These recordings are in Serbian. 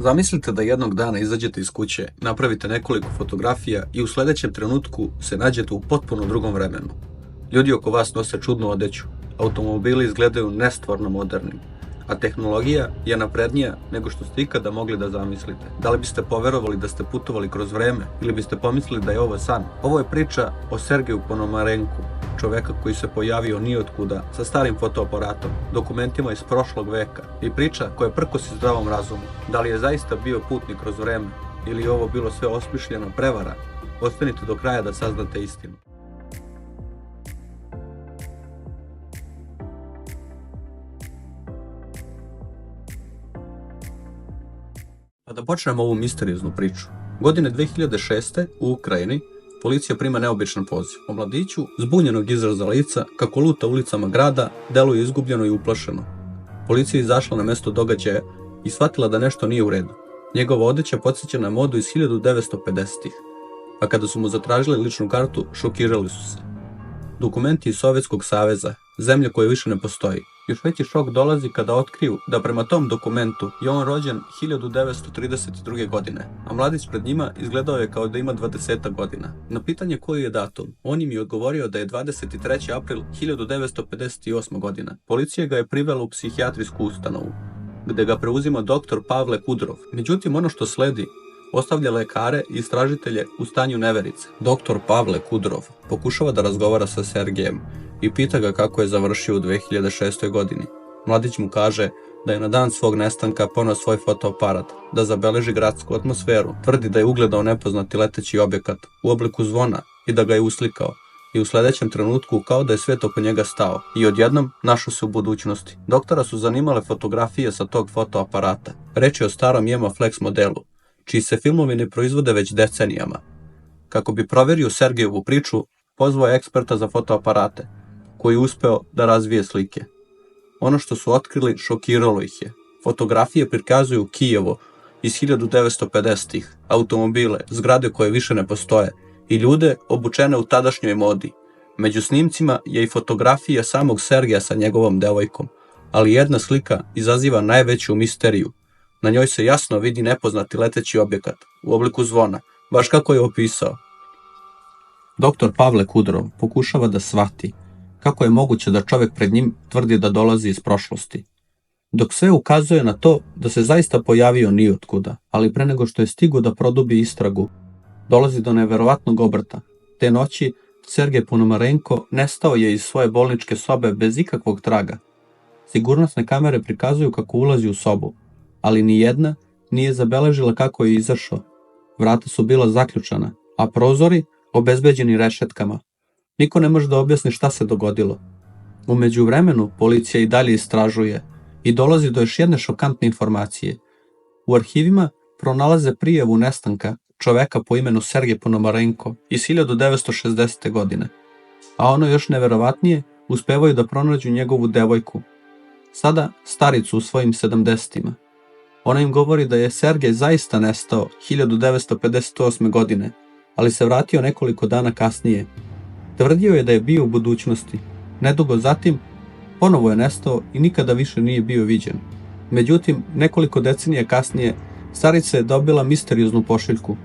Zamislite da jednog dana izađete iz kuće, napravite nekoliko fotografija i u sljedećem trenutku se nađete u potpuno drugom vremenu. Ljudi oko vas nose čudnu odeću, automobili izgledaju nestvarno modernim, a tehnologija je naprednija nego što ste ikada mogli da zamislite. Da li biste poverovali da ste putovali kroz vreme ili biste pomislili da je ovo san? Ovo je priča o Sergeju Ponomarenku, čoveka koji se pojavio nijotkuda sa starim fotoaparatom, dokumentima iz prošlog veka i priča koja prkosi zdravom razumu. Da li je zaista bio putnik kroz vreme ili je ovo bilo sve osmišljena prevara? Ostanite do kraja da saznate istinu. Pa da počnemo ovu misterioznu priču. Godine 2006. u Ukrajini policija prima neobičan poziv. O mladiću, zbunjenog izraza lica, kako luta ulicama grada, deluje izgubljeno i uplašeno. Policija je izašla na mesto događaja i shvatila da nešto nije u redu. Njegova odeća podsjeća na modu iz 1950-ih, a kada su mu zatražili ličnu kartu, šokirali su se. Dokumenti iz Sovjetskog saveza, zemlje koje više ne postoji. Još veći šok dolazi kada otkriju da prema tom dokumentu je on rođen 1932. godine, a mladić pred njima izgledao je kao da ima 20 godina. Na pitanje koji je datum, on im je odgovorio da je 23. april 1958. godina. Policija ga je privela u psihijatrijsku ustanovu, gde ga preuzima dr. Pavle Kudrov. Međutim, ono što sledi ostavlja lekare i istražitelje u stanju neverice. Dr. Pavle Kudrov pokušava da razgovara sa Sergejem i pita ga kako je završio u 2006. godini. Mladić mu kaže da je na dan svog nestanka poneo svoj fotoaparat, da zabeleži gradsku atmosferu, tvrdi da je ugledao nepoznati leteći objekat u obliku zvona i da ga je uslikao. I u sljedećem trenutku kao da je svijet oko njega stao i odjednom našao se u budućnosti. Doktora su zanimale fotografije sa tog fotoaparata. Reč je o starom Yema Flex modelu, čiji se filmovi ne proizvode već decenijama. Kako bi proverio Sergejevu priču, pozvao je eksperta za fotoaparate, koji je uspeo da razvije slike. Ono što su otkrili šokiralo ih je. Fotografije prikazuju Kijevo iz 1950-ih, automobile, zgrade koje više ne postoje i ljude obučene u tadašnjoj modi. Među snimcima je i fotografija samog Sergeja sa njegovom devojkom, ali jedna slika izaziva najveću misteriju. Na njoj se jasno vidi nepoznati leteći objekat u obliku zvona, baš kako je opisao. Dr. Pavle Kudrov pokušava da shvati kako je moguće da čovjek pred njim tvrdi da dolazi iz prošlosti. Dok sve ukazuje na to da se zaista pojavio nijotkuda, ali pre nego što je stigao da produbi istragu, dolazi do neverovatnog obrta. Te noći Sergej Ponomarenko nestao je iz svoje bolničke sobe bez ikakvog traga. Sigurnosne kamere prikazuju kako ulazi u sobu, ali ni jedna nije zabeležila kako je izašao. Vrata su bila zaključana, a prozori obezbeđeni rešetkama. Niko ne može da objasni šta se dogodilo. U međuvremenu policija i dalje istražuje i dolazi do još jedne šokantne informacije. U arhivima pronalaze prijavu nestanka čoveka po imenu Sergej Ponomarenko iz 1960. godine. A ono još neverovatnije, uspevaju da pronađu njegovu devojku, sada staricu u svojim 70-ima. Ona im govori da je Sergej zaista nestao 1958. godine, ali se vratio nekoliko dana kasnije. Tvrdio je da je bio u budućnosti. Nedugo zatim, ponovo je nestao i nikada više nije bio viđen. Međutim, nekoliko decenija kasnije, starica je dobila misterioznu pošiljku,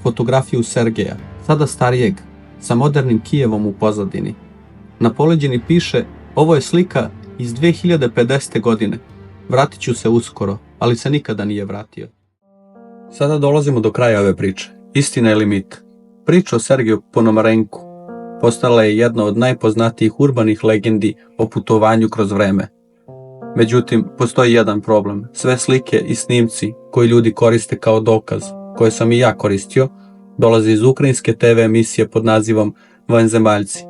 fotografiju Sergeja, sada starijeg, sa modernim Kijevom u pozadini. Na poleđini piše: ovo je slika iz 2050. godine. Vratit ću se uskoro, ali se nikada nije vratio. Sada dolazimo do kraja ove priče. Istina ili mit? Priča o Sergeju Ponomarenku postala je jedna od najpoznatijih urbanih legendi o putovanju kroz vreme. Međutim, postoji jedan problem. Sve slike i snimci koji ljudi koriste kao dokaz, koje sam i ja koristio, dolaze iz ukrajinske TV emisije pod nazivom Vanzemaljci,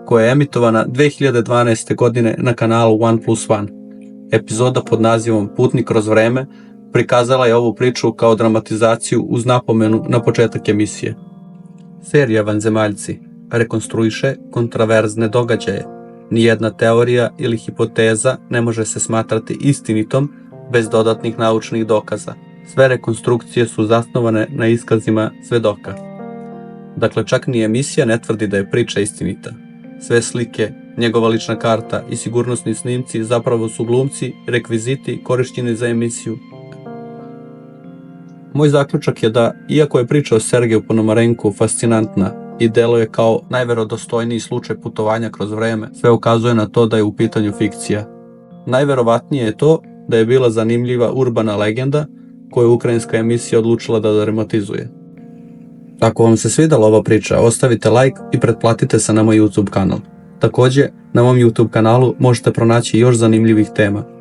koja je emitovana 2012. godine na kanalu 1+1. Epizoda pod nazivom Putnik kroz vreme prikazala je ovu priču kao dramatizaciju uz napomenu na početak emisije. Serija Vanzemaljci rekonstruiše kontraverzne događaje. Nijedna teorija ili hipoteza ne može se smatrati istinitom bez dodatnih naučnih dokaza. Sve rekonstrukcije su zasnovane na iskazima svedoka. Dakle, čak ni emisija ne tvrdi da je priča istinita. Sve slike, njegova lična karta i sigurnosni snimci zapravo su glumci, rekviziti korišćeni za emisiju. Moj zaključak je da, iako je priča o Sergeju Ponomarenku fascinantna i deluje kao najverodostojniji slučaj putovanja kroz vreme, sve ukazuje na to da je u pitanju fikcija. Najverovatnije je to da je bila zanimljiva urbana legenda koju ukrajinska emisija odlučila da dramatizuje. Ako vam se svidela ova priča, ostavite like i pretplatite se na moj YouTube kanal. Također, na mom YouTube kanalu možete pronaći još zanimljivih tema.